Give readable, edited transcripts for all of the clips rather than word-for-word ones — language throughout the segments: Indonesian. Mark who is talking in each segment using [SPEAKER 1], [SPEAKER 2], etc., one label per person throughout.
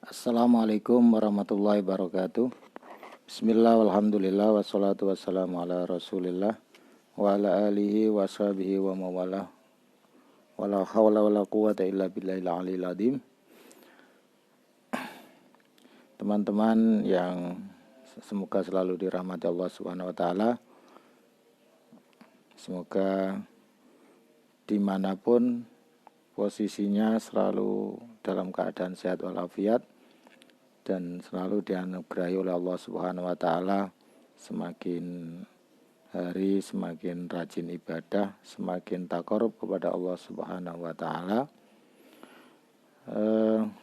[SPEAKER 1] Assalamualaikum warahmatullahi wabarakatuh. Bismillah walhamdulillah wassalatu wassalamu ala rasulillah wa ala alihi wa sahbihi wa mawala wala hawla wala quwata illa billahil aliyil azim. Teman-teman yang semoga selalu dirahmati Allah Subhanahu wa taala. Semoga dimanapun posisinya selalu dalam keadaan sehat walafiat dan selalu dianugerahi oleh Allah Subhanahu wa taala, semakin hari semakin rajin ibadah, semakin taqarrub kepada Allah Subhanahu wa taala.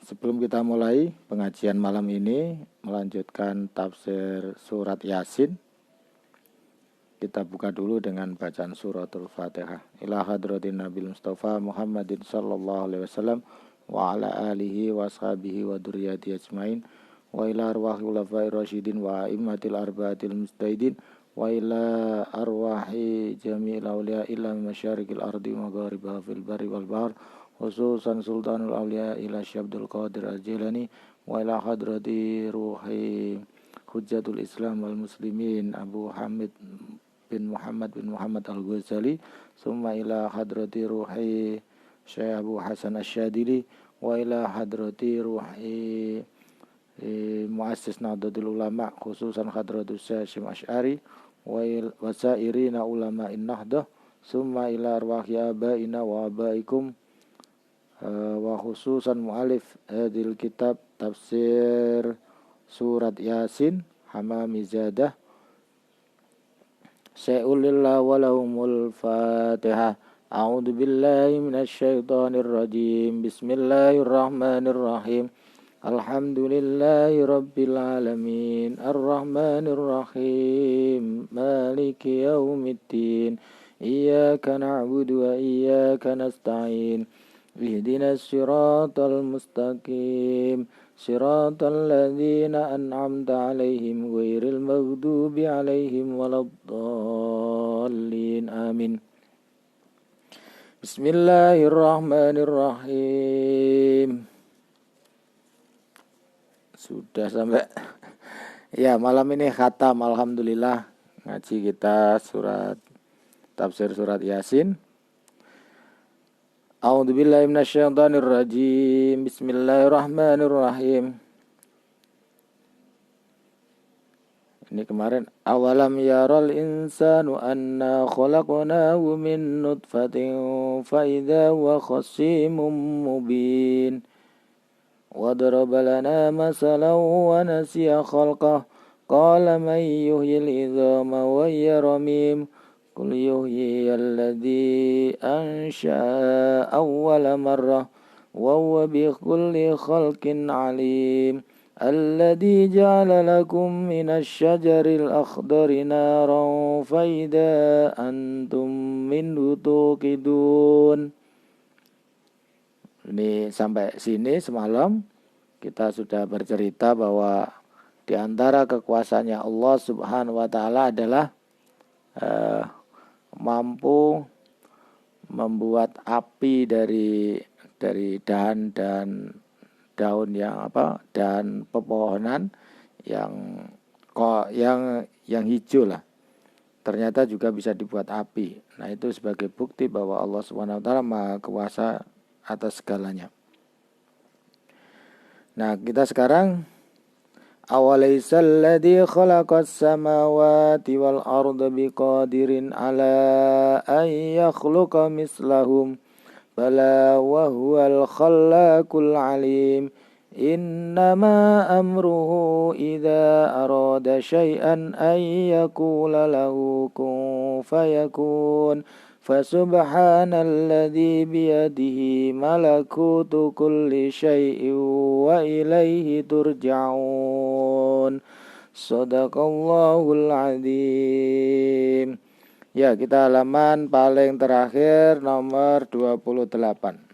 [SPEAKER 1] Sebelum kita mulai pengajian malam ini, melanjutkan tafsir surat Yasin, kita buka dulu dengan bacaan suratul Fatihah. Ila hadratin Nabil Mustafa Muhammadin sallallahu alaihi wasallam wa ala alihi wa sahbihi wa dzurriyyati ajmain wa ila arwahi khulafai rasyidin wa immatil arbaatil mustahidin wa ila arwahi jami'il awliya illa masyariqil ardi wa magharibiha fil barri wal bahr khususan sultanul awliya ila Syabdul Qadir al-Jilani wa ila hadrati ruhi hujjatul Islam wal muslimin Abu Hamid bin Muhammad al-Ghazali, summa ila hadrati ruhi Syekh Abu Hasan Asy-Syadili wa ila hadrati ruhi muassis Nahdlatul Ulama khususan hadratus Syekh Hasyim Asy'ari wa sairina ulama in-Nahdah, summa ila arwahi abaina wa abaikum wa khususan mu'alif hadil kitab tafsir surat Yasin Hamamizadah Syai'ulillah walahumul Fatihah. A'udzu billahi minasyaitonir rajim. Bismillahirrahmanirrahim. Alhamdulillahi rabbil alamin. Arrahmanir rahim. Maliki yaumiddin. Iyyaka na'budu wa iyyaka nasta'in. Ihdinas siratal mustaqim. Siratal ladzina an'amta 'alaihim ghairil maghdubi 'alaihim waladdallin. Amin. Bismillahirrahmanirrahim. Sudah sampai ya, malam ini khatam alhamdulillah ngaji kita tafsir surat Yasin. A'udzubillahi minasyaitonir rajim. Bismillahirrahmanirrahim. Ini kemarin awalam yaral insanu anna khalaqnahu min nutfatin fa idza huwa khasimun mubin. Wa daraba lana masalan wa nasiya khalqah qala man yuhyil idhama wa hiya ramim. Qul yuhyiyal ladzi ansha'a awwala marrah wa huwa bi kulli khalqin 'alim. Alladzi ja'ala lakum minasy syajaril akhdari naran fa idza antum minhu tuqidun. Ini sampai sini semalam kita sudah bercerita bahwa di antara kekuasaannya Allah Subhanahu wa taala adalah mampu membuat api dari dahan dan daun dan pepohonan yang hijau lah, ternyata juga bisa dibuat api. Nah, itu sebagai bukti bahwa Allah Subhanahu wa taala Maha Kuasa atas segalanya. Nah, kita sekarang awalaisal ladzi khalaqas samawati wal arda biqadirin ala an yakhluqa mislahum bala wa huwal khallaqul alim. Innama amruhu idza arada syai'an ay yaqula lahu kun fayakun. Fasubhanalladzi biyadihi malakutu kulli syai'in wa ilaihi turja'un. Shadaqallahul azim. Ya, kita halaman paling terakhir nomor 28.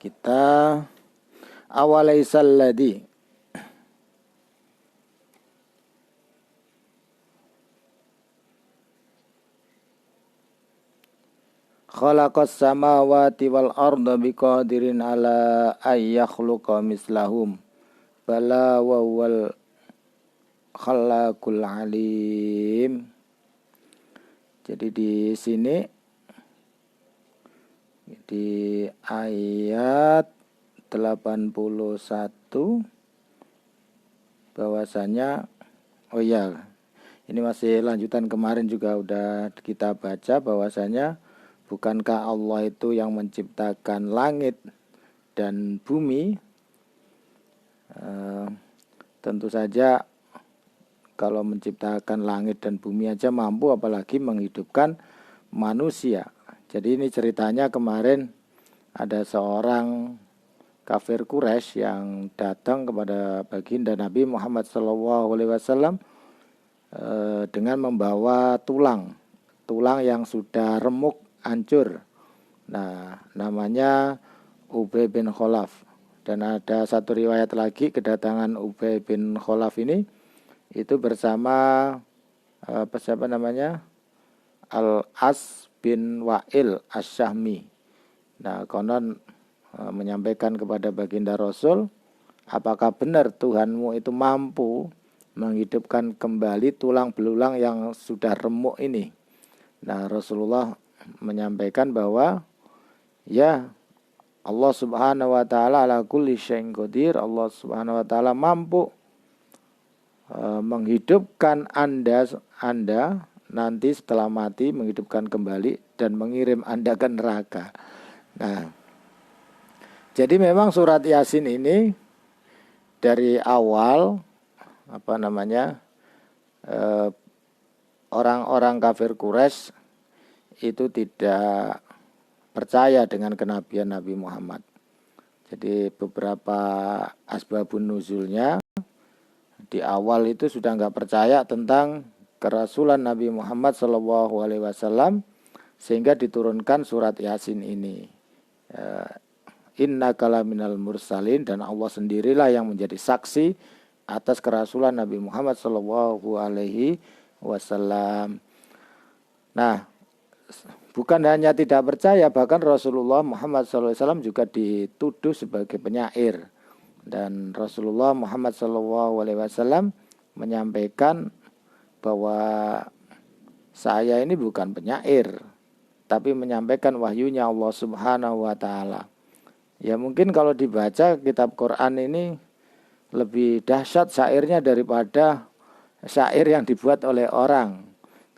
[SPEAKER 1] Kita awalaisal ladzi khalaqas samawati wal arda biqadirin ala ay yakhluqa mislahum bala wa wal khallaqul alim. Jadi di sini di ayat 81 bahwasanya ini masih lanjutan kemarin juga udah kita baca bahwasanya bukankah Allah itu yang menciptakan langit dan bumi? Tentu saja kalau menciptakan langit dan bumi aja mampu, apalagi menghidupkan manusia. Jadi ini ceritanya kemarin ada seorang kafir Quraisy yang datang kepada baginda Nabi Muhammad SAW dengan membawa tulang yang sudah remuk, hancur. Nah, namanya Ubay bin Khalaf. Dan ada satu riwayat lagi kedatangan Ubay bin Khalaf ini itu bersama siapa namanya? Al-As bin Wa'il Asy-Syahmi. Nah, konon menyampaikan kepada baginda Rasul, apakah benar Tuhanmu itu mampu menghidupkan kembali tulang belulang yang sudah remuk ini? Nah, Rasulullah menyampaikan bahwa ya, Allah Subhanahu wa taala ala kulli syai'in qadir. Allah Subhanahu wa taala mampu menghidupkan Anda nanti setelah mati, menghidupkan kembali dan mengirim Anda ke neraka. Nah, jadi memang surat Yasin ini dari awal orang-orang kafir Quraisy itu tidak percaya dengan kenabian Nabi Muhammad. Jadi beberapa asbabun nuzulnya di awal itu sudah nggak percaya tentang kerasulan Nabi Muhammad SAW, sehingga diturunkan surat Yasin ini. Innaka laminal mursalin, dan Allah sendirilah yang menjadi saksi atas kerasulan Nabi Muhammad SAW. Nah, bukan hanya tidak percaya, bahkan Rasulullah Muhammad SAW juga dituduh sebagai penyair. Dan Rasulullah Muhammad SAW menyampaikan bahwa saya ini bukan penyair, tapi menyampaikan wahyunya Allah Subhanahu wa taala. Ya, mungkin kalau dibaca kitab Quran ini lebih dahsyat syairnya daripada syair yang dibuat oleh orang.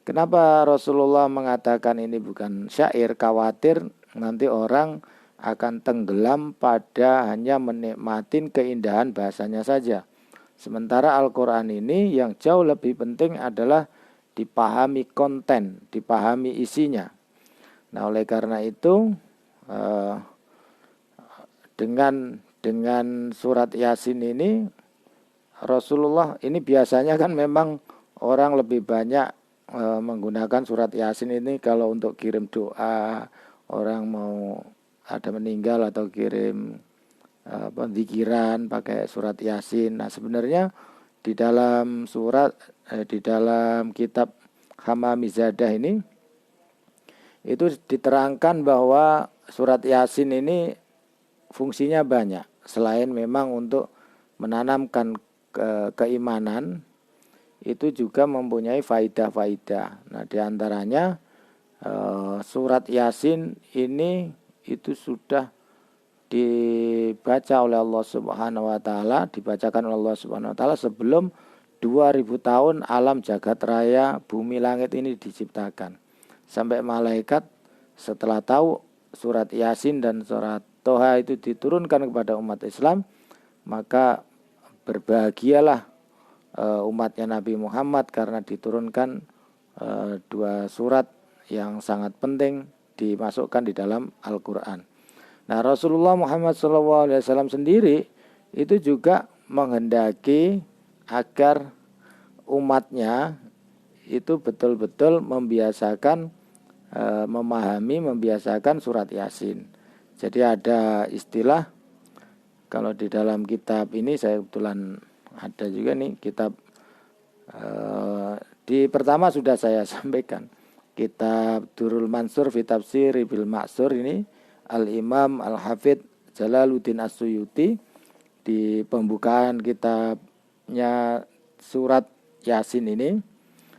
[SPEAKER 1] Kenapa Rasulullah mengatakan ini bukan syair? Khawatir nanti orang akan tenggelam pada hanya menikmatin keindahan bahasanya saja. Sementara Al-Quran ini yang jauh lebih penting adalah dipahami konten, dipahami isinya. Nah, oleh karena itu dengan surat Yasin ini, Rasulullah ini biasanya kan memang orang lebih banyak menggunakan surat Yasin ini kalau untuk kirim doa, orang mau ada meninggal atau kirim zikiran pakai surat Yasin. Nah, sebenarnya di dalam di dalam kitab Hamamizadah ini itu diterangkan bahwa surat Yasin ini fungsinya banyak. Selain memang untuk menanamkan keimanan, itu juga mempunyai faidah-faidah. Nah, diantaranya surat Yasin ini itu sudah dibaca oleh Allah Subhanahu wa taala, dibacakan oleh Allah Subhanahu wa taala sebelum 2000 tahun alam jagat raya bumi langit ini diciptakan. Sampai malaikat setelah tahu surat Yasin dan surat Toha itu diturunkan kepada umat Islam, maka berbahagialah umatnya Nabi Muhammad karena diturunkan dua surat yang sangat penting dimasukkan di dalam Al-Quran. Nah, Rasulullah Muhammad SAW sendiri itu juga menghendaki agar umatnya itu betul-betul membiasakan memahami, membiasakan surat Yasin. Jadi ada istilah, kalau di dalam kitab ini saya kebetulan ada juga nih kitab, di pertama sudah saya sampaikan, kitab Durrul Mansur fi Tafsir Bil Ma'sur ini Al-Imam Al-Hafidz Jalaluddin As-Suyuti di pembukaan kitabnya surat Yasin ini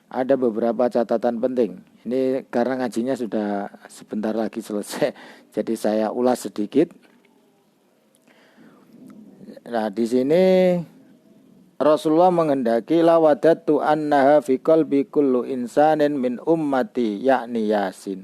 [SPEAKER 1] ada beberapa catatan penting. Ini karena ngajinya sudah sebentar lagi selesai, jadi saya ulas sedikit. Nah, di sini Rasulullah menghendaki lawadatu annaha fi qalbi kullu insanin min ummati yakni Yasin.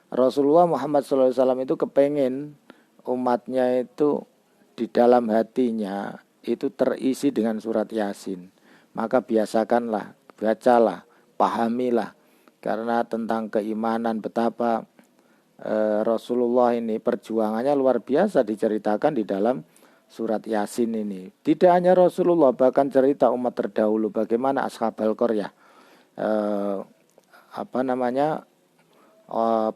[SPEAKER 1] Rasulullah Muhammad SAW itu kepengen umatnya itu di dalam hatinya itu terisi dengan surat Yasin. Maka biasakanlah, bacalah, pahamilah. Karena tentang keimanan betapa Rasulullah ini perjuangannya luar biasa diceritakan di dalam surat Yasin ini. Tidak hanya Rasulullah, bahkan cerita umat terdahulu bagaimana Ashabul Qaryah,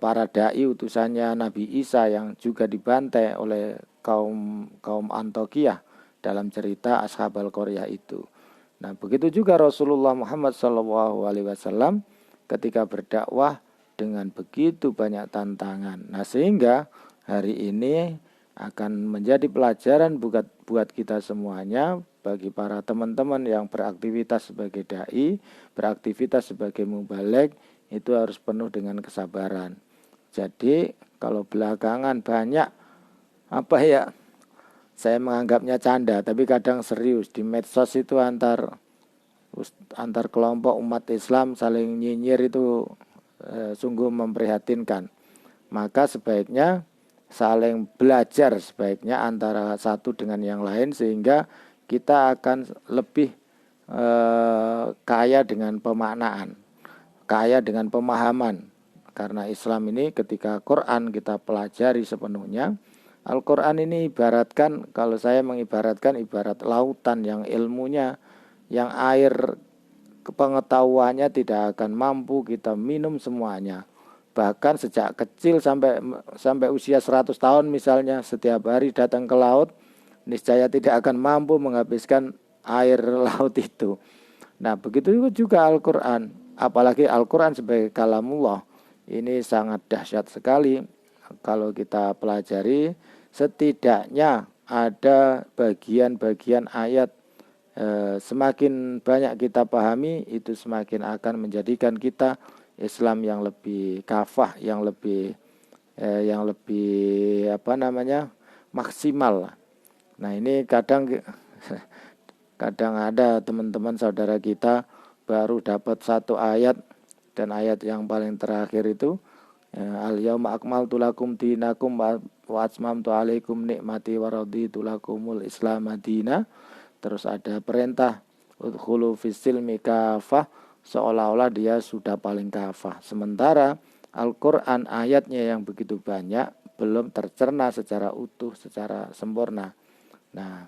[SPEAKER 1] para dai utusannya Nabi Isa yang juga dibantai oleh kaum Antiokhia dalam cerita Ashabul Qaryah itu. Nah, begitu juga Rasulullah Muhammad SAW ketika berdakwah dengan begitu banyak tantangan. Nah, sehingga hari ini akan menjadi pelajaran buat kita semuanya, bagi para teman-teman yang beraktivitas sebagai dai, beraktivitas sebagai mubaligh, itu harus penuh dengan kesabaran. Jadi kalau belakangan banyak saya menganggapnya canda, tapi kadang serius di medsos itu antar kelompok umat Islam saling nyinyir itu sungguh memprihatinkan. Maka sebaiknya saling belajar sebaiknya antara satu dengan yang lain, sehingga kita akan lebih kaya dengan pemaknaan, kaya dengan pemahaman. Karena Islam ini ketika Quran kita pelajari sepenuhnya, Al-Quran ini ibaratkan, kalau saya mengibaratkan ibarat lautan yang ilmunya, yang air pengetahuannya tidak akan mampu kita minum semuanya. Bahkan sejak kecil sampai usia 100 tahun misalnya, setiap hari datang ke laut, niscaya tidak akan mampu menghabiskan air laut itu. Nah, begitu juga Al-Quran. Apalagi Al-Quran sebagai kalamullah, ini sangat dahsyat sekali. Kalau kita pelajari, setidaknya ada bagian-bagian ayat, semakin banyak kita pahami, itu semakin akan menjadikan kita Islam yang lebih kafah, yang lebih maksimal. Nah, ini kadang ada teman-teman saudara kita baru dapat satu ayat, dan ayat yang paling terakhir itu al-yauma akmaltu lakum dinakum wa atmamtu alaikum nikmati wa raditu lakumul islam madina. Terus ada perintah udkhulu fis-silmi kafah, seolah-olah dia sudah paling kafah. Sementara Al-Quran ayatnya yang begitu banyak belum tercerna secara utuh, secara sempurna. Nah,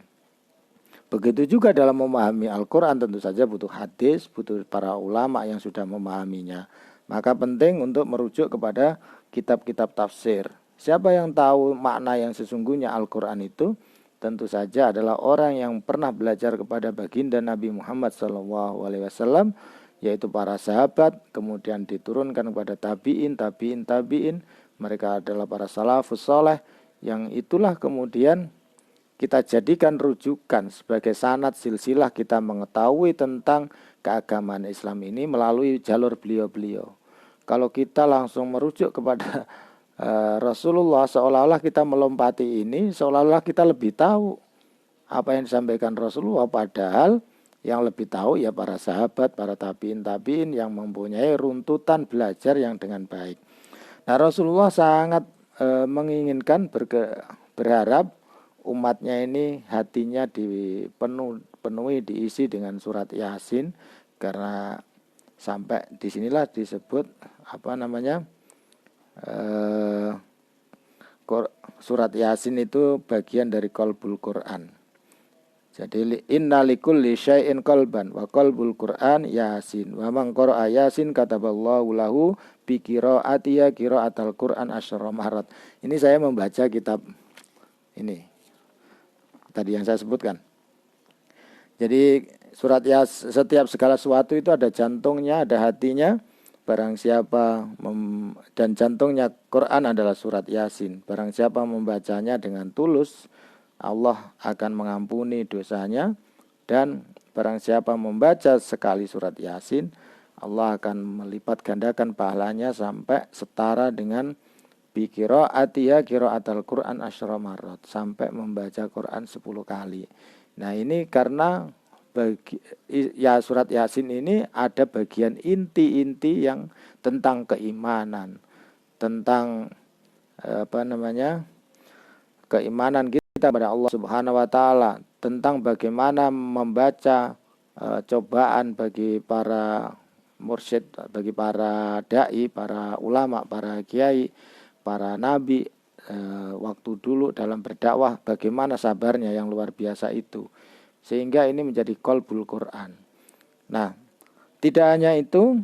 [SPEAKER 1] begitu juga dalam memahami Al-Quran, tentu saja butuh hadis, butuh para ulama yang sudah memahaminya. Maka penting untuk merujuk kepada kitab-kitab tafsir. Siapa yang tahu makna yang sesungguhnya Al-Quran itu? Tentu saja adalah orang yang pernah belajar kepada baginda Nabi Muhammad SAW, yaitu para sahabat, kemudian diturunkan kepada tabi'in. Mereka adalah para salafus soleh, yang itulah kemudian kita jadikan rujukan sebagai sanad silsilah kita mengetahui tentang keagamaan Islam ini melalui jalur beliau-beliau. Kalau kita langsung merujuk kepada Rasulullah, seolah-olah kita melompati ini, seolah-olah kita lebih tahu apa yang disampaikan Rasulullah, padahal yang lebih tahu ya para sahabat, para tabi'in yang mempunyai runtutan belajar yang dengan baik. Nah, Rasulullah sangat menginginkan, berharap umatnya ini hatinya dipenuhi, diisi dengan surat Yasin, karena sampai disinilah disebut surat Yasin itu bagian dari qalbul Quran. Jadi inna likulli syai'in qalban wa qalbul Qur'an Yasin. Wa man qara'a Yasin kataballahu lahu bi qiraatihi qiraatal Qur'an asyra marat. Ini saya membaca kitab ini tadi yang saya sebutkan. Jadi surat Yasin, setiap segala sesuatu itu ada jantungnya, ada hatinya. Barang siapa dan jantungnya Quran adalah surat Yasin. Barang siapa membacanya dengan tulus, Allah akan mengampuni dosanya. Dan barang siapa membaca sekali surat Yasin, Allah akan melipat gandakan pahalanya sampai setara dengan bi qiraatihi qiraatal Quran asyra marrat, sampai membaca Quran 10 kali. Nah, ini karena surat Yasin ini ada bagian inti-inti yang tentang keimanan, tentang keimanan kita pada Allah Subhanahu wa taala, tentang bagaimana membaca cobaan bagi para mursyid, bagi para dai, para ulama, para kiai, para nabi waktu dulu dalam berdakwah, bagaimana sabarnya yang luar biasa itu. Sehingga ini menjadi qalbul Quran. Nah, tidak hanya itu,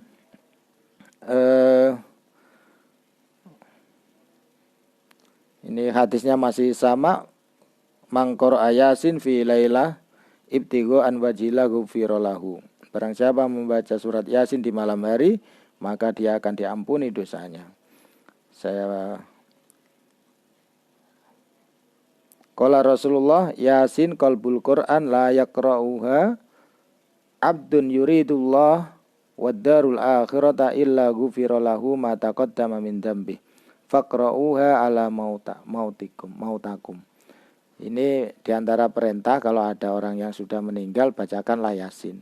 [SPEAKER 1] ini hadisnya masih sama. Mangkor ayasin fi lailah ibtigo an wajila ghufiralahu. Barang siapa membaca surat Yasin di malam hari, maka dia akan diampuni dosanya. Qala Rasulullah, Yasin qalbul Quran la yaqra'uha abdun yuridullah wad-darul akhirata illa ghufira lahu ma taqaddama min dzambi faqra'uha ala mautakum. Ini diantara perintah, kalau ada orang yang sudah meninggal, bacakanlah Yasin.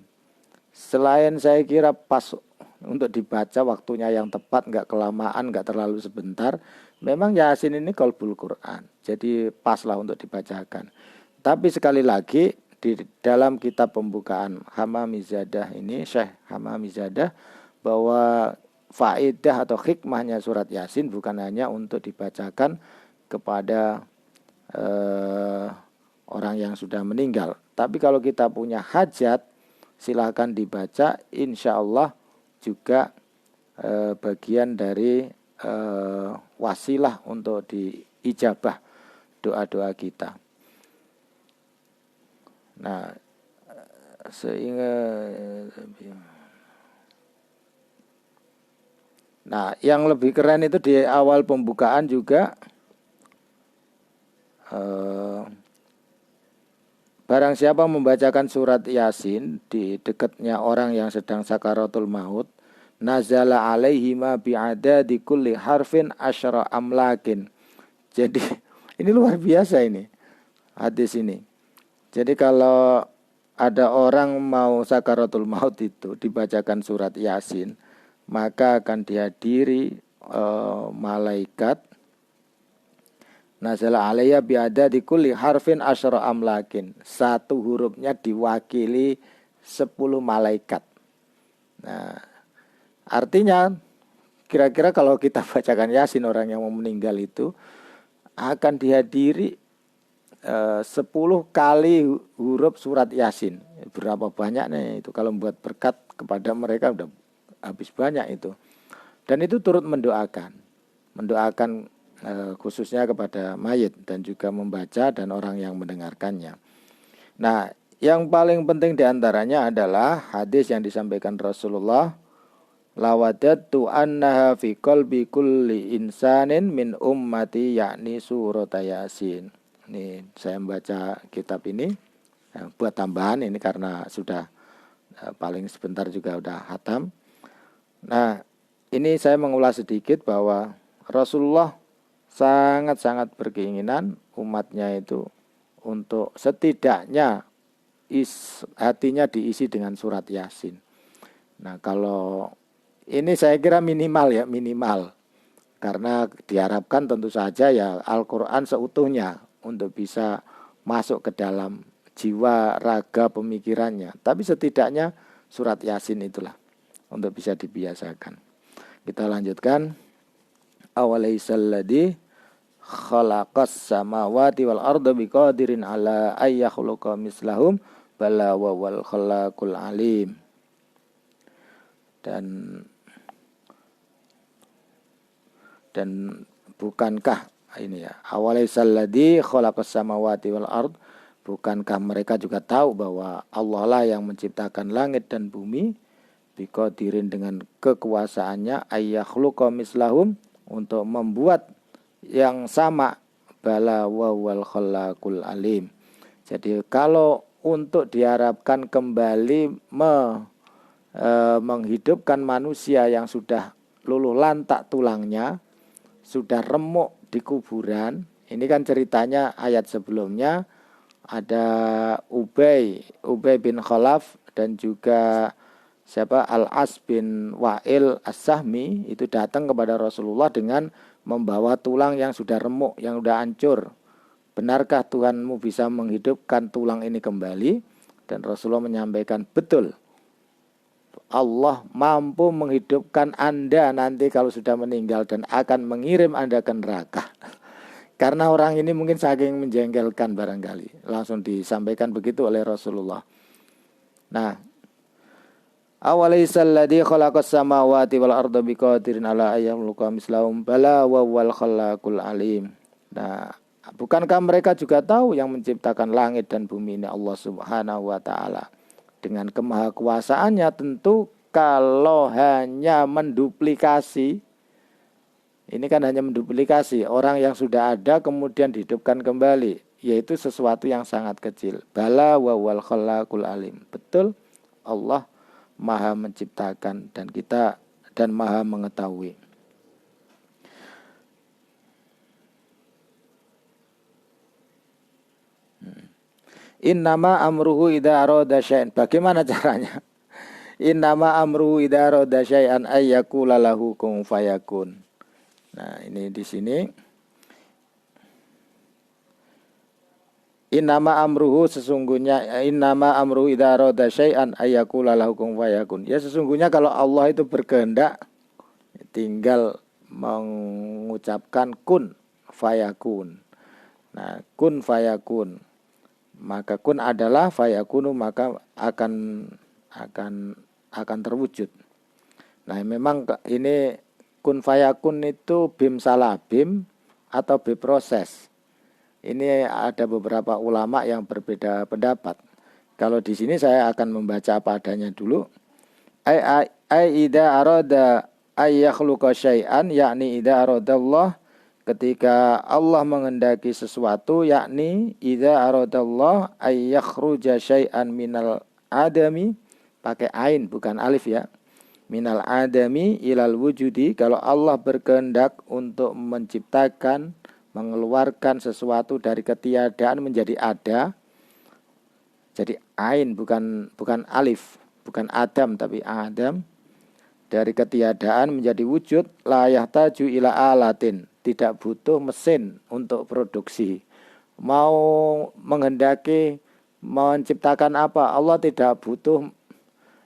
[SPEAKER 1] Selain saya kira pas untuk dibaca, waktunya yang tepat, nggak kelamaan, nggak terlalu sebentar. Memang Yasin ini qalbul Quran, jadi paslah untuk dibacakan. Tapi sekali lagi, di dalam kitab pembukaan Hamamizadah ini, Syekh Hamamizadah, bahwa faedah atau hikmahnya surat Yasin bukan hanya untuk dibacakan kepada orang yang sudah meninggal. Tapi kalau kita punya hajat, silahkan dibaca, insya Allah juga bagian dari wasilah untuk diijabah doa-doa kita. Nah, yang lebih keren itu di awal pembukaan juga, barang siapa membacakan surat Yasin di dekatnya orang yang sedang sakaratul maut, nazala alaihi ma bi'adadi kulli harfin asyara amlakin. Jadi ini luar biasa ini hadis ini. Jadi kalau ada orang mau sakaratul maut itu dibacakan surat Yasin, maka akan dihadiri malaikat. Nazala alaiya bi'adadi kulli harfin asyara amlakin. Satu hurufnya diwakili 10 malaikat. Nah, artinya kira-kira kalau kita bacakan Yasin, orang yang mau meninggal itu akan dihadiri 10 kali huruf surat Yasin. Berapa banyak nih itu, kalau membuat berkat kepada mereka udah habis banyak itu. Dan itu turut mendoakan khususnya kepada mayit, dan juga membaca dan orang yang mendengarkannya. Nah, yang paling penting diantaranya adalah hadis yang disampaikan Rasulullah, lawadatu annaha fi qalbi kulli insanin min ummati, yakni surat Yasin. Ini saya membaca kitab ini buat tambahan ini karena sudah paling sebentar juga udah hatam. Nah, ini saya mengulas sedikit bahwa Rasulullah sangat-sangat berkeinginan umatnya itu untuk setidaknya hatinya diisi dengan surat Yasin. Nah, kalau ini saya kira minimal. Karena diharapkan tentu saja ya Al-Quran seutuhnya untuk bisa masuk ke dalam jiwa, raga, pemikirannya. Tapi setidaknya surat Yasin itulah untuk bisa dibiasakan. Kita lanjutkan. Awalaisal ladzi khalaqas samawati wal arda biqadirin ala ay yakhluqa mislahum bala wa wal khalaqul alim. Dan bukankah ini ya, awalaisal ladzi khalaqas samawati wal ard, bukankah mereka juga tahu bahwa Allah lah yang menciptakan langit dan bumi, biqadirin dengan kekuasaannya, ayyakhluqa mislahum, untuk membuat yang sama, bala wa wal khalaqul alim. Jadi kalau untuk diharapkan kembali menghidupkan manusia yang sudah luluh lantak tulangnya, sudah remuk di kuburan. Ini kan ceritanya ayat sebelumnya, ada Ubay bin Khalaf dan juga Al-As bin Wa'il As-Sahmi itu datang kepada Rasulullah dengan membawa tulang yang sudah remuk, yang sudah hancur. Benarkah Tuhanmu bisa menghidupkan tulang ini kembali? Dan Rasulullah menyampaikan, betul. Allah mampu menghidupkan Anda nanti kalau sudah meninggal dan akan mengirim Anda ke neraka. Karena orang ini mungkin saking menjengkelkan barangkali. Langsung disampaikan begitu oleh Rasulullah. Nah, awalaisal ladzi khalaqas samawati wal arda biqadirin ala ayyamluqa mislahum bala wa wal khalaqul alim. Nah, bukankah mereka juga tahu yang menciptakan langit dan bumi ini Allah Subhanahu wa taala? Dengan kemahakuasaannya tentu kalau hanya menduplikasi, ini kan hanya menduplikasi orang yang sudah ada kemudian dihidupkan kembali, yaitu sesuatu yang sangat kecil. Bala wa wal khalaqul alim. Betul, Allah Maha menciptakan dan Maha mengetahui. Innama amruhu idza arada syai'an. Bagaimana caranya? Innama amruhu idza arada syai'an ay yaqula lahu kun fayakun. Nah, ini di sini innama amruhu, sesungguhnya innama amruhu idza arada syai'an ay yaqula lahu kun fayakun. Ya, sesungguhnya kalau Allah itu berkehendak tinggal mengucapkan kun fayakun. Nah, kun fayakun. Maka kun adalah fayakunu, maka akan terwujud. Nah, memang ini kun fayakun itu bim salah bim atau biproses. Ini ada beberapa ulama yang berbeda pendapat. Kalau di sini saya akan membaca apa adanya dulu. Ai idza arada ay yakhluqa syai'an, yakni idza aradallah, ketika Allah menghendaki sesuatu, yakni idza aradallah ay yakhruja syai'an minal adami, pakai ain bukan alif ya. Minal adami ilal wujudi, kalau Allah berkehendak untuk menciptakan, mengeluarkan sesuatu dari ketiadaan menjadi ada. Jadi ain bukan alif, bukan Adam tapi Adam. Dari ketiadaan menjadi wujud, la yahtaju ila alatin, tidak butuh mesin untuk produksi. Mau menghendaki menciptakan apa, Allah tidak butuh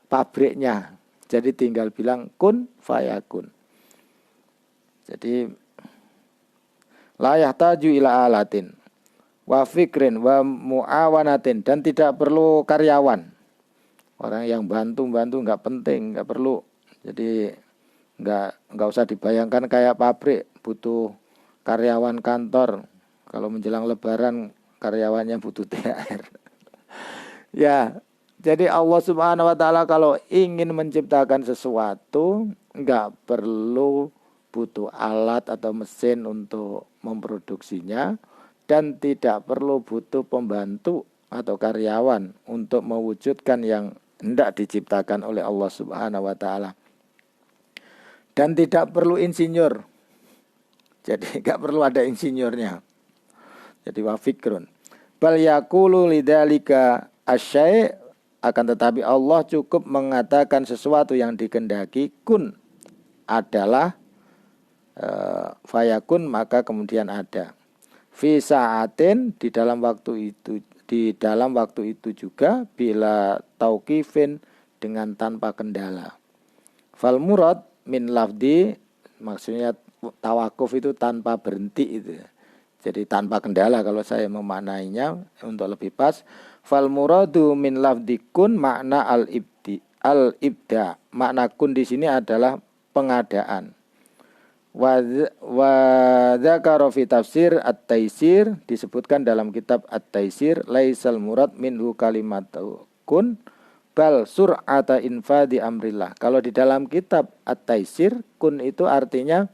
[SPEAKER 1] pabriknya. Jadi tinggal bilang kun fayakun. Jadi la yahtaju ila alatin wa fikrin wa muawanatin, dan tidak perlu karyawan. Orang yang bantu enggak penting, enggak perlu. Jadi enggak usah dibayangkan kayak pabrik butuh karyawan kantor. Kalau menjelang lebaran karyawannya butuh THR. Ya, jadi Allah Subhanahu wa taala kalau ingin menciptakan sesuatu enggak perlu butuh alat atau mesin untuk memproduksinya, dan tidak perlu butuh pembantu atau karyawan untuk mewujudkan yang hendak diciptakan oleh Allah Subhanahu wa taala. Dan tidak perlu insinyur. Jadi enggak perlu ada insinyurnya. Jadi wa fikrun. Bal yaqulu lidzalika asy-syai', akan tetapi Allah cukup mengatakan sesuatu yang dikehendaki, kun adalah fayakun, maka kemudian ada. Fi sa'atin, di dalam waktu itu juga, bila tauqifin, dengan tanpa kendala. Fal murad min lafdi, maksudnya tawakuf itu tanpa berhenti itu. Jadi tanpa kendala kalau saya memaknainya untuk lebih pas. Fal muradu min lafdzi kun makna al-ibda. Makna kun di sini adalah pengadaan. Wa dzakara fi tafsir at-taisir, disebutkan dalam kitab at-taisir, laisal murad minhu kalimatu kun bal sur'ata infadi amrillah. Kalau di dalam kitab at-taisir, kun itu artinya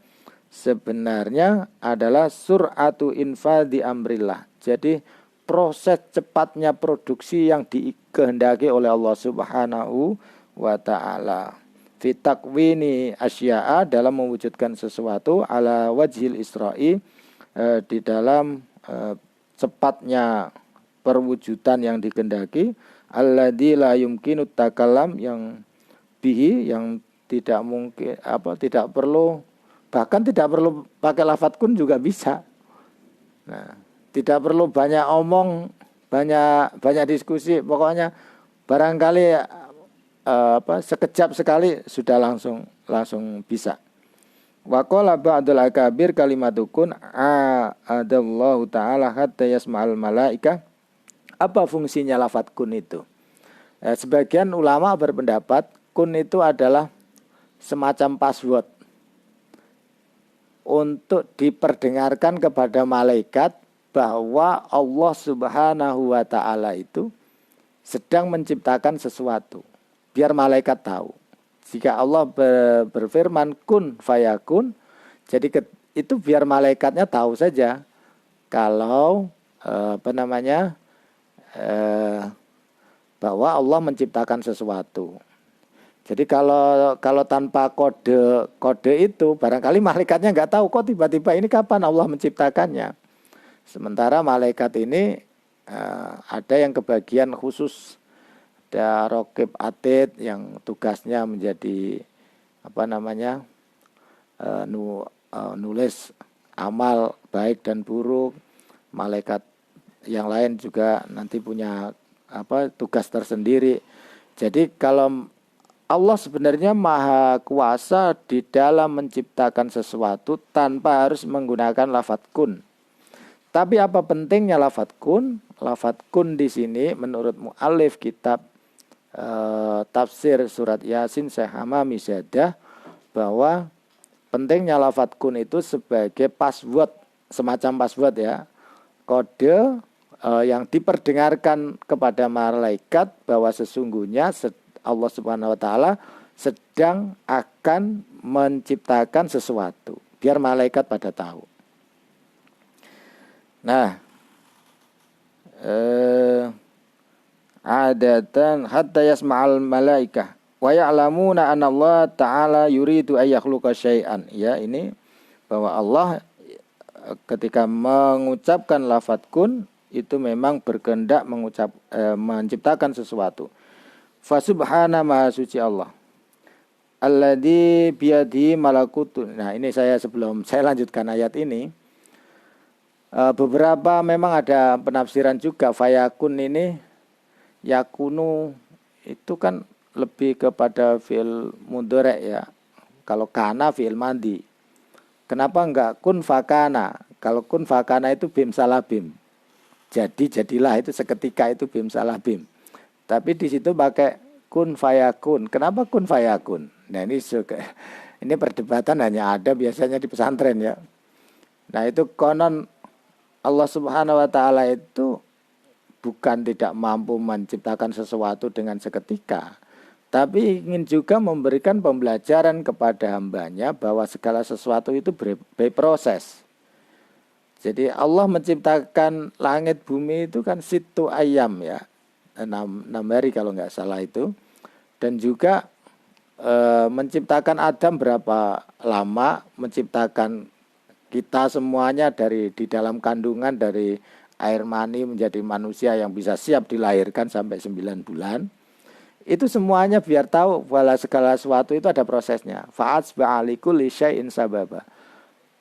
[SPEAKER 1] sebenarnya adalah sur'atu infadi amrillah. Jadi proses cepatnya produksi yang dikehendaki oleh Allah Subhanahu wa taala. Fi takwini asya'a, dalam mewujudkan sesuatu, ala wajhil isra'i, di dalam cepatnya perwujudan yang dikehendaki, alladzi la yumkinu takallam, yang bihi, yang tidak mungkin tidak perlu, bahkan tidak perlu pakai lafadz kun juga bisa. Nah, tidak perlu banyak omong, banyak diskusi, pokoknya barangkali sekejap sekali sudah langsung bisa. Wa qala ba'dul akabir kalimatukun adallahu ta'ala hatta yasma'al malaika. Apa fungsinya lafadz kun itu? Sebagian ulama berpendapat kun itu adalah semacam password untuk diperdengarkan kepada malaikat bahwa Allah Subhanahu wa taala itu sedang menciptakan sesuatu. Biar malaikat tahu. Jika Allah berfirman kun fayakun, jadi itu biar malaikatnya tahu saja kalau bahwa Allah menciptakan sesuatu. Jadi kalau tanpa kode itu, barangkali malaikatnya nggak tahu kok tiba-tiba ini kapan Allah menciptakannya. Sementara malaikat ini ada yang kebagian khusus, ada raqib atid yang tugasnya menjadi nulis amal baik dan buruk. Malaikat yang lain juga nanti punya tugas tersendiri. Jadi kalau Allah sebenarnya maha kuasa di dalam menciptakan sesuatu tanpa harus menggunakan lafadz kun. Tapi apa pentingnya lafadz kun? Lafadz kun di sini menurut mu'allif kitab tafsir surat Yasin Syekh Hamami Syadah, bahwa pentingnya lafadz kun itu sebagai password, semacam password ya, kode yang diperdengarkan kepada malaikat bahwa sesungguhnya Allah Subhanahu wa taala sedang akan menciptakan sesuatu, biar malaikat pada tahu. Nah, adatan hatta yasma'al malaikah wa ya'lamuna anna Allah ta'ala yuridu ay yakhluqa syai'an. Ya, ini bahwa Allah ketika mengucapkan lafadz kun itu memang berkehendak menciptakan sesuatu. Fa subhana maha suci Allah. Alladzi biyadihi malakutu. Nah, ini sebelum saya lanjutkan ayat ini, beberapa memang ada penafsiran juga. Fayakun ini, yakunu itu kan lebih kepada fi'il mudhari' ya. Kalau kana fi'il madi. Kenapa enggak kun fakana? Kalau kun fakana itu bim salah bim. Jadilah, itu seketika, itu bim salah bim. Tapi di situ pakai kun fayakun. Kenapa kun fayakun? Nah, ini perdebatan hanya ada biasanya di pesantren ya. Nah, itu konon Allah Subhanahu wa taala itu bukan tidak mampu menciptakan sesuatu dengan seketika, tapi ingin juga memberikan pembelajaran kepada hambanya bahwa segala sesuatu itu berproses. Jadi Allah menciptakan langit bumi itu kan situ ayam ya, 6 hari kalau nggak salah itu, dan juga menciptakan Adam berapa lama, menciptakan kita semuanya di dalam kandungan dari air mani menjadi manusia yang bisa siap dilahirkan sampai 9 bulan. Itu semuanya biar tahu bahwa segala sesuatu itu ada prosesnya. Fa'ats ba'aliku li syai'in sababa.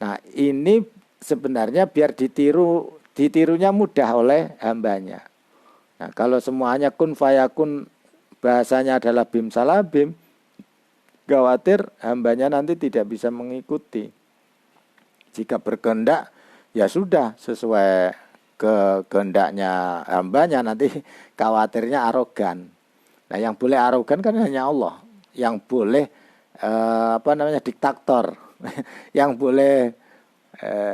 [SPEAKER 1] Nah, ini sebenarnya biar ditirunya mudah oleh hambanya. Nah, kalau semuanya kun fayakun bahasanya adalah bim salah bim, khawatir hambanya nanti tidak bisa mengikuti. Jika berkehendak ya sudah sesuai kehendaknya hambanya, nanti khawatirnya arogan. Nah, yang boleh arogan kan hanya Allah, yang boleh diktator, yang boleh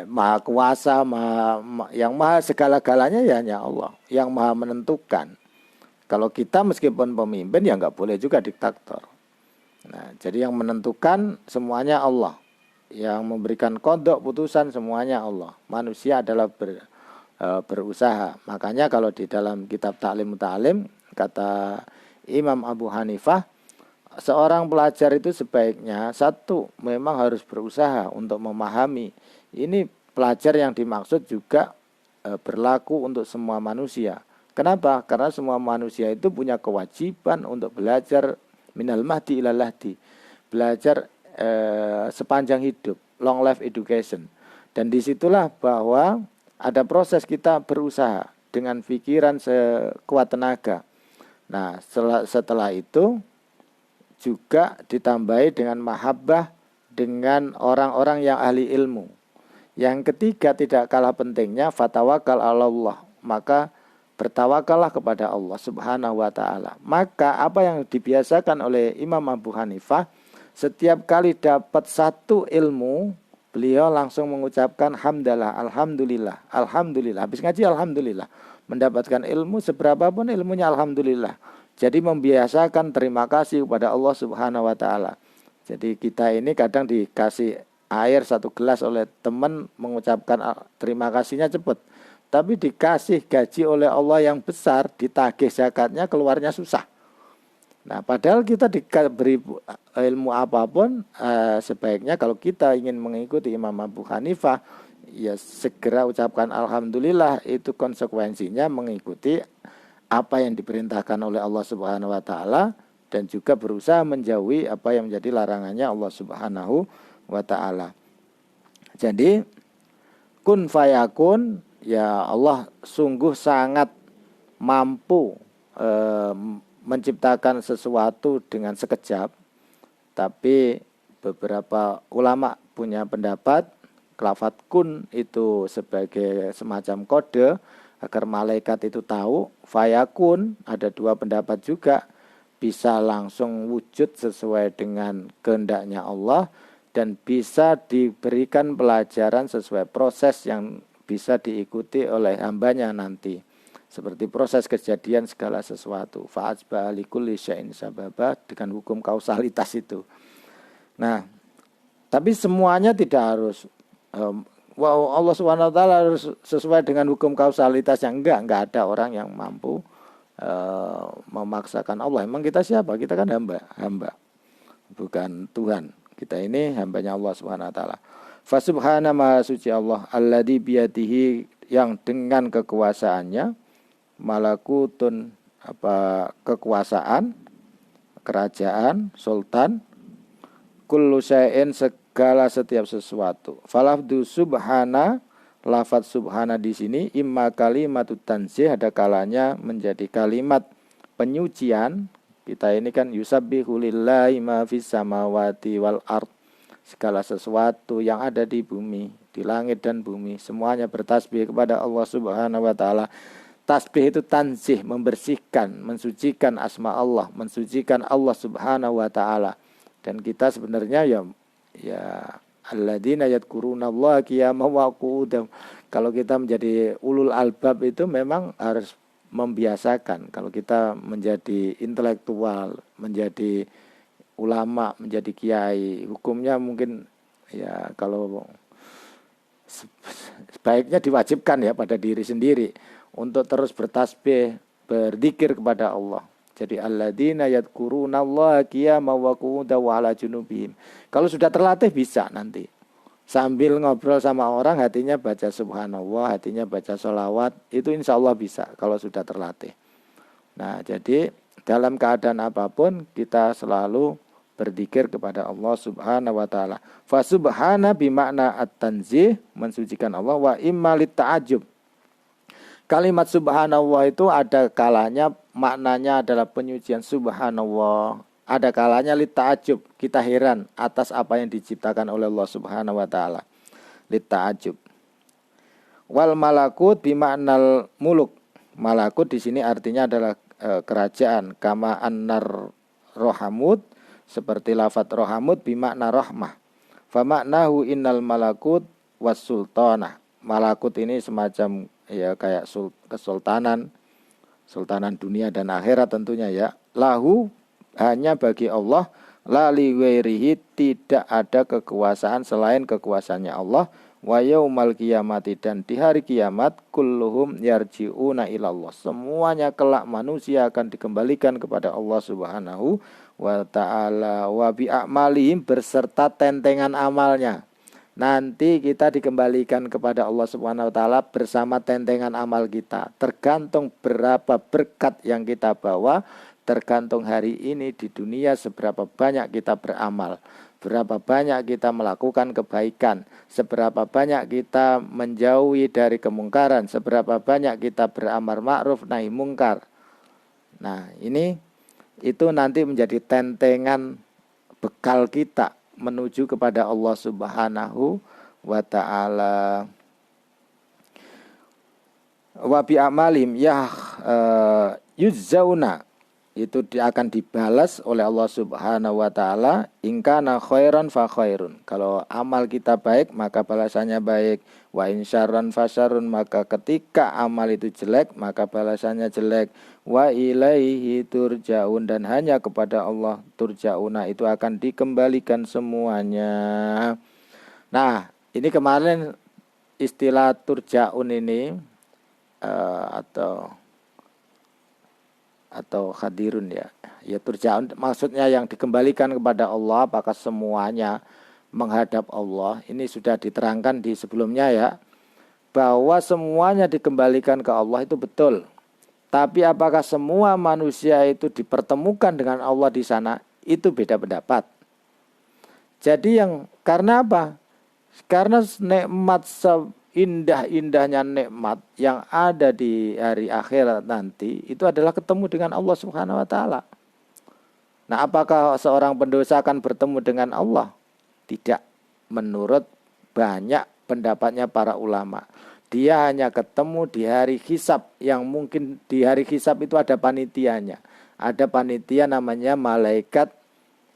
[SPEAKER 1] maha kuasa, yang maha segala-galanya ya hanya Allah, yang maha menentukan. Kalau kita meskipun pemimpin ya nggak boleh juga diktator. Nah, jadi yang menentukan semuanya Allah, yang memberikan kodok putusan semuanya Allah. Manusia adalah berusaha. Makanya kalau di dalam kitab Ta'lim Muta'alim kata Imam Abu Hanifah, seorang pelajar itu sebaiknya satu memang harus berusaha untuk memahami. Ini pelajar yang dimaksud juga berlaku untuk semua manusia. Kenapa? Karena semua manusia itu punya kewajiban untuk belajar minal mahdi ilal lahdi, belajar sepanjang hidup, long life education. Dan disitulah bahwa ada proses kita berusaha dengan pikiran sekuat tenaga. Nah, setelah itu juga ditambahi dengan mahabbah dengan orang-orang yang ahli ilmu. Yang ketiga tidak kalah pentingnya fatawakal Allah, maka bertawakallah kepada Allah Subhanahu wa taala. Maka apa yang dibiasakan oleh Imam Abu Hanifah, setiap kali dapat satu ilmu, beliau langsung mengucapkan hamdalah, alhamdulillah, alhamdulillah. Habis ngaji alhamdulillah. Mendapatkan ilmu seberapapun ilmunya alhamdulillah. Jadi membiasakan terima kasih kepada Allah Subhanahu wa taala. Jadi kita ini kadang dikasih air 1 gelas oleh teman, mengucapkan terima kasihnya cepat. Tapi dikasih gaji oleh Allah yang besar, ditagih zakatnya keluarnya susah. Nah, padahal kita diberi ilmu apapun, sebaiknya kalau kita ingin mengikuti Imam Abu Hanifah, ya segera ucapkan alhamdulillah. Itu konsekuensinya mengikuti apa yang diperintahkan oleh Allah Subhanahu wa taala, dan juga berusaha menjauhi apa yang menjadi larangannya Allah Subhanahu wa taala. Jadi kun fayakun, ya Allah sungguh sangat mampu menciptakan sesuatu dengan sekejap. Tapi beberapa ulama punya pendapat lafadz kun itu sebagai semacam kode agar malaikat itu tahu. Fayakun ada 2 pendapat juga, bisa langsung wujud sesuai dengan kehendaknya Allah, dan bisa diberikan pelajaran sesuai proses yang bisa diikuti oleh hambanya nanti. Seperti proses kejadian segala sesuatu. Fa'asbaha likulli syai'in sababa, dengan hukum kausalitas itu. Nah, tapi semuanya tidak harus Allah Subhanahu wa taala harus sesuai dengan hukum kausalitas yang enggak ada orang yang mampu memaksakan Allah. Emang kita siapa? Kita kan hamba. Bukan Tuhan. Kita ini hambanya Allah Subhanahu wa taala. Fa subhana maha suci Allah alladzi biyadihi, yang dengan kekuasaannya, malakutun kekuasaan, kerajaan, sultan, kullu syai'in segala setiap sesuatu. Falafdu subhana, lafaz subhana di sini imma kalimatut tanzih, ada kalanya menjadi kalimat penyucian. Kita ini kan yusabbihu lillahi ma fis samawati wal ard, segala sesuatu yang ada di bumi, di langit dan bumi, semuanya bertasbih kepada Allah Subhanahu wa taala. Tasbih itu tanzih, membersihkan, mensucikan asma Allah, mensucikan Allah Subhanahu wa taala. Dan kita sebenarnya ya alladzina yadhkurunallaha qiyaman wa qu'udan. Kalau kita menjadi ulul albab itu memang harus membiasakan. Kalau kita menjadi intelektual, menjadi ulama, menjadi kiai, hukumnya mungkin ya kalau sebaiknya diwajibkan ya pada diri sendiri untuk terus bertasbih, berzikir kepada Allah. Jadi alladzina yadhkurunallaha qiyaman wa qu'udan wa 'ala junubihim. Kalau sudah terlatih bisa nanti. Sambil ngobrol sama orang hatinya baca subhanallah, hatinya baca sholawat, itu insya Allah bisa kalau sudah terlatih. Nah, jadi dalam keadaan apapun kita selalu berzikir kepada Allah Subhanahu wa taala. Fa subhana bimakna at-tanzih, mensucikan Allah, wa imma lit ta'ajjub. Kalimat subhanallah itu ada kalanya maknanya adalah penyucian subhanallah. Ada kalanya lit ta'ajjub, kita heran atas apa yang diciptakan oleh Allah Subhanahu wa taala. Lit ta'ajjub. Wal malakut bima'nal muluk. Malakut di sini artinya adalah kerajaan. Kama annar rohamud, seperti lafadz rohamud bimakna rahmah. Famaknahu innal malakut was sultanah. Malakut ini semacam ya kayak kesultanan, sultanan dunia dan akhirat tentunya ya. Lahu, hanya bagi Allah, la liwairihi, tidak ada kekuasaan selain kekuasaannya Allah. Wa yaumal qiyamati, dan di hari kiamat, kulluhum yarji'una ilallah, semuanya kelak manusia akan dikembalikan kepada Allah Subhanahu wa ta'ala. Wa bi'amalihim, berserta tentengan amalnya. Nanti kita dikembalikan kepada Allah Subhanahu wa ta'ala bersama tentengan amal kita. Tergantung berapa berkat yang kita bawa, tergantung hari ini di dunia seberapa banyak kita beramal, berapa banyak kita melakukan kebaikan, seberapa banyak kita menjauhi dari kemungkaran, seberapa banyak kita beramar ma'ruf nahi mungkar. Nah, itu nanti menjadi tentengan bekal kita menuju kepada Allah Subhanahu wa ta'ala. Wa bi amalim yuzzauna, itu akan dibalas oleh Allah Subhanahu wa ta'ala. Ingkana khairan fa khairun, kalau amal kita baik maka balasannya baik. Wa in syarran fa syarrun, maka ketika amal itu jelek maka balasannya jelek. Wa ilaihi turja'un, dan hanya kepada Allah turja'una, itu akan dikembalikan semuanya. Nah, ini kemarin istilah turja'un ini atau hadirun ya turja'un, maksudnya yang dikembalikan kepada Allah, apakah semuanya menghadap Allah. Ini sudah diterangkan di sebelumnya ya, bahwa semuanya dikembalikan ke Allah itu betul. Tapi apakah semua manusia itu dipertemukan dengan Allah di sana, itu beda pendapat. Jadi karena apa? Karena nikmat indah-indahnya nikmat yang ada di hari akhirat nanti itu adalah ketemu dengan Allah Subhanahu wa ta'ala. Nah, apakah seorang pendosa akan bertemu dengan Allah? Tidak, menurut banyak pendapatnya para ulama. Dia hanya ketemu di hari hisab, yang mungkin di hari hisab itu ada panitianya. Ada panitia namanya malaikat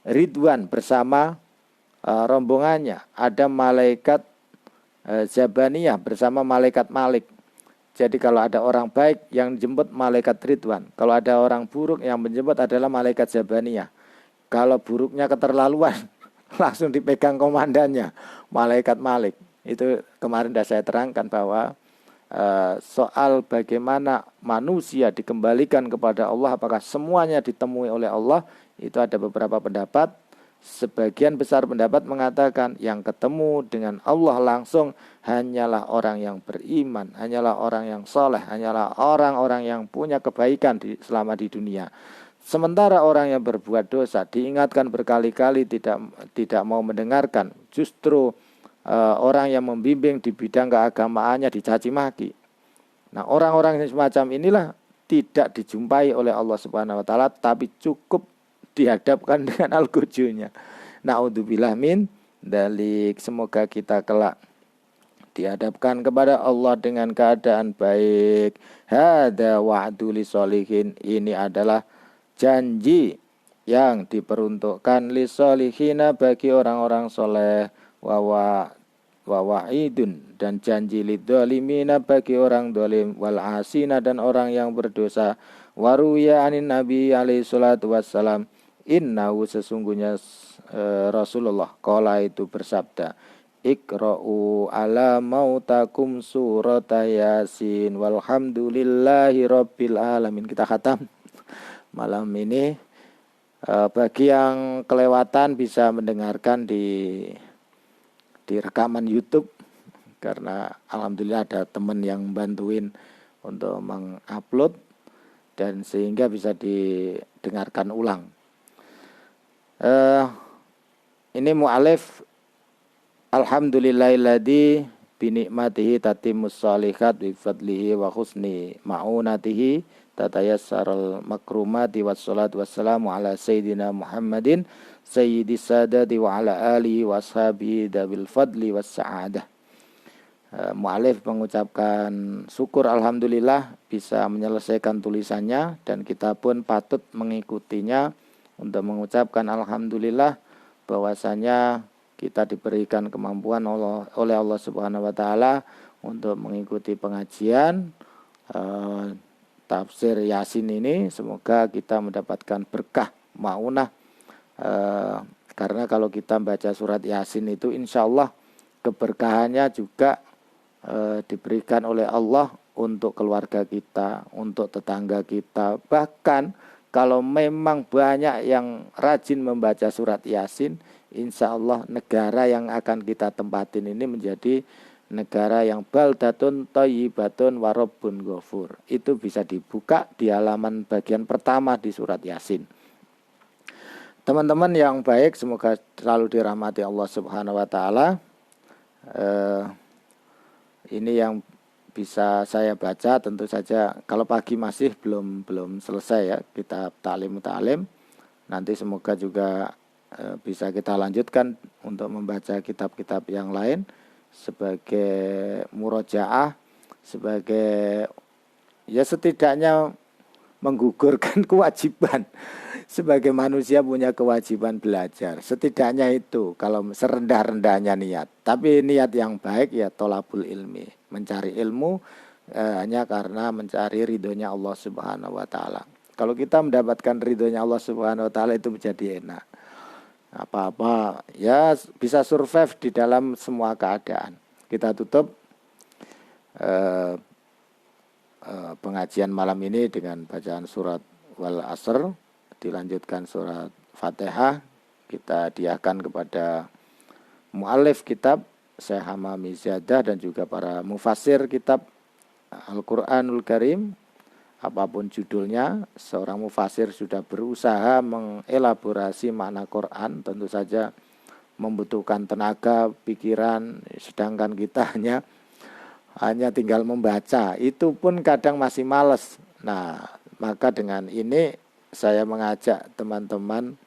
[SPEAKER 1] Ridwan bersama rombongannya. Ada malaikat Zabaniyah bersama malaikat Malik. Jadi kalau ada orang baik yang menjemput malaikat Ridwan, kalau ada orang buruk yang menjemput adalah malaikat Zabaniyah. Kalau buruknya keterlaluan langsung dipegang komandannya, malaikat Malik. Itu kemarin sudah saya terangkan bahwa soal bagaimana manusia dikembalikan kepada Allah, apakah semuanya ditemui oleh Allah, itu ada beberapa pendapat. Sebagian besar pendapat mengatakan yang ketemu dengan Allah langsung hanyalah orang yang beriman, hanyalah orang yang soleh, hanyalah orang-orang yang punya kebaikan selama di dunia. Sementara orang yang berbuat dosa diingatkan berkali-kali tidak mau mendengarkan. Justru orang yang membimbing di bidang keagamaannya dicaci maki. Nah, orang-orang semacam inilah tidak dijumpai oleh Allah Subhanahu wa ta'ala, tapi cukup dihadapkan dengan al-gujunya. Na'udzubillah min dalik. Semoga kita kelak dihadapkan kepada Allah dengan keadaan baik. Hada wa'du lisolihin, ini adalah janji yang diperuntukkan lisolihina, bagi orang-orang soleh. Wa wa'idun, dan janji lidzalimina, bagi orang dolim. Wal asina, dan orang yang berdosa. Waruya anin nabi alaihi salatu wassalam, innahu, sesungguhnya Rasulullah qala, itu bersabda, iqra'u ala mautakum surat Yasin walhamdulillahi rabbil alamin. Kita khatam malam ini. Bagi yang kelewatan bisa mendengarkan di rekaman YouTube, karena alhamdulillah ada teman yang bantuin untuk mengupload, dan sehingga bisa didengarkan ulang. Ini mu'alif, alhamdulillahilladzi binikmatihi tatimmus shalihat bi fadlihi wa husni ma'unatihi tatayassarul makrumati wassalatu wassalamu ala sayyidina Muhammadin sayyidis sadati wa ala alihi wa ashabihi dabil fadli was sa'adah. Mu'alif mengucapkan syukur alhamdulillah bisa menyelesaikan tulisannya, dan kita pun patut mengikutinya untuk mengucapkan alhamdulillah bahwasanya kita diberikan kemampuan oleh Allah Subhanahu wa taala untuk mengikuti pengajian tafsir Yasin ini. Semoga kita mendapatkan berkah maunah, karena kalau kita baca surat Yasin itu insya Allah keberkahannya juga diberikan oleh Allah untuk keluarga kita, untuk tetangga kita. Bahkan kalau memang banyak yang rajin membaca surat Yasin, insya Allah negara yang akan kita tempatin ini menjadi negara yang baldatun thayyibatun warabbun ghafur. Itu bisa dibuka di halaman bagian pertama di surat Yasin. Teman-teman yang baik, semoga selalu dirahmati Allah Subhanahu wa taala. Ini yang bisa saya baca. Tentu saja kalau pagi masih belum selesai ya kitab Ta'lim Muta'alim. Nanti semoga juga bisa kita lanjutkan untuk membaca kitab-kitab yang lain sebagai murojaah, sebagai ya setidaknya menggugurkan kewajiban. Sebagai manusia punya kewajiban belajar, setidaknya itu kalau serendah-rendahnya niat. Tapi niat yang baik ya tolabul ilmi, mencari ilmu hanya karena mencari ridhonya Allah Subhanahu wa taala. Kalau kita mendapatkan ridhonya Allah Subhanahu wa taala itu menjadi enak. Apa-apa ya bisa survive di dalam semua keadaan. Kita tutup pengajian malam ini dengan bacaan surat Wal Asr, dilanjutkan surat Fatihah. Kita diahkan kepada mu'alif kitab Syekh Hamami Ziyadah dan juga para mufassir kitab Al-Quranul Karim. Apapun judulnya, seorang mufassir sudah berusaha mengelaborasi makna Quran. Tentu saja membutuhkan tenaga, pikiran, sedangkan kita hanya tinggal membaca. Itu pun kadang masih males. Nah, maka dengan ini saya mengajak teman-teman,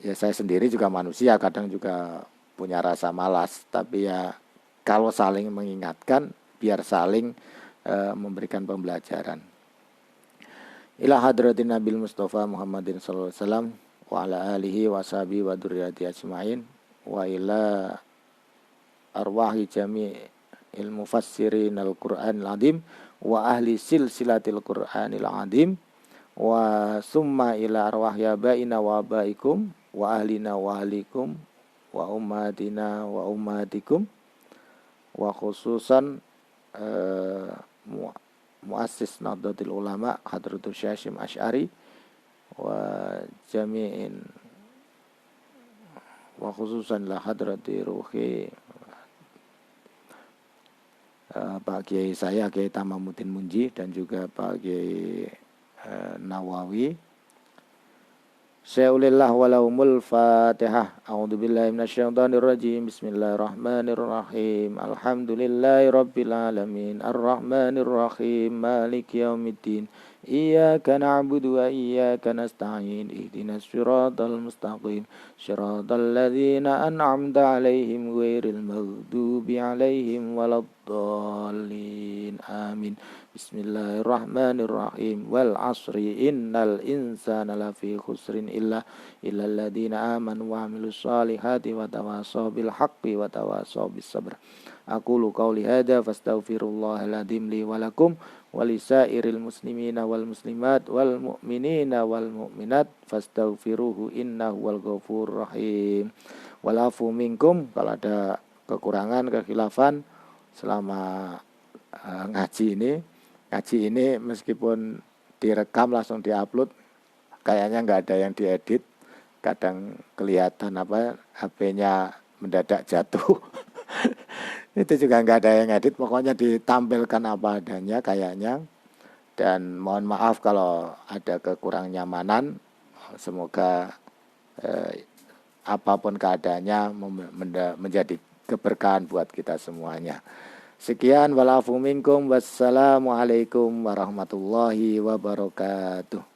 [SPEAKER 1] ya saya sendiri juga manusia, kadang juga punya rasa malas. Tapi ya kalau saling mengingatkan, biar saling memberikan pembelajaran. Ila hadratin Nabil Mustafa Muhammadin sallallahu alaihi wasallam wa ala alihi wa sahbihi wa dzurriyyati ajmain wa ila arwahi jami'il mufassirin al-Qur'anil azim wa ahli silsilatil Qur'anil azim wa summa ila arwahi abaina wa abaikum wa ahlina wa ahlikum wa ummatina wa ummatikum wa khususan muassis Nahdlatul Ulama Hadratus Syekh Asy'ari wa jami'in wa khususan la hadrati ruhi Pak Kiai saya Kiai Tamamuddin Munji dan juga Pak Kiai Nawawi. Sya'ulillah walahumul Fatihah. A'udzubillahi minasyaitonirrajim. Bismillahirrahmanirrahim. Alhamdulillahi rabbil alamin. Arrahmanirrahim. Maliki yaumiddin. Iyyaka na'budu wa iyyaka nasta'in. Ihdinas siratal mustaqim. Siratal ladzina an'amta 'alaihim ghairil maghdubi 'alaihim waladdallin. Amin. Bismillahirrahmanirrahim. Wal 'asri innal insana lafi khusrin illa alladziina aamanu wa 'amilus shalihati wa tawashaw bil haqqi wa tawashaw bis sabr. Aqulu qauli hadza fastaghfirullahal adzim li wa lakum wa lisairil muslimina wal muslimat wal mu'minina wal mu'minat fastaghfiruhu innahu wal ghafurur rahim. Walafu minkum, kalau ada kekurangan, kekhilafan selama ngaji ini meskipun direkam langsung diupload, kayaknya nggak ada yang diedit. Kadang kelihatan HP-nya mendadak jatuh. Itu juga nggak ada yang edit, pokoknya ditampilkan apa adanya kayaknya. Dan mohon maaf kalau ada kekurang nyamanan. Semoga apapun keadaannya menjadi keberkahan buat kita semuanya. Sekian, walafu minkum, wassalamualaikum warahmatullahi wabarakatuh.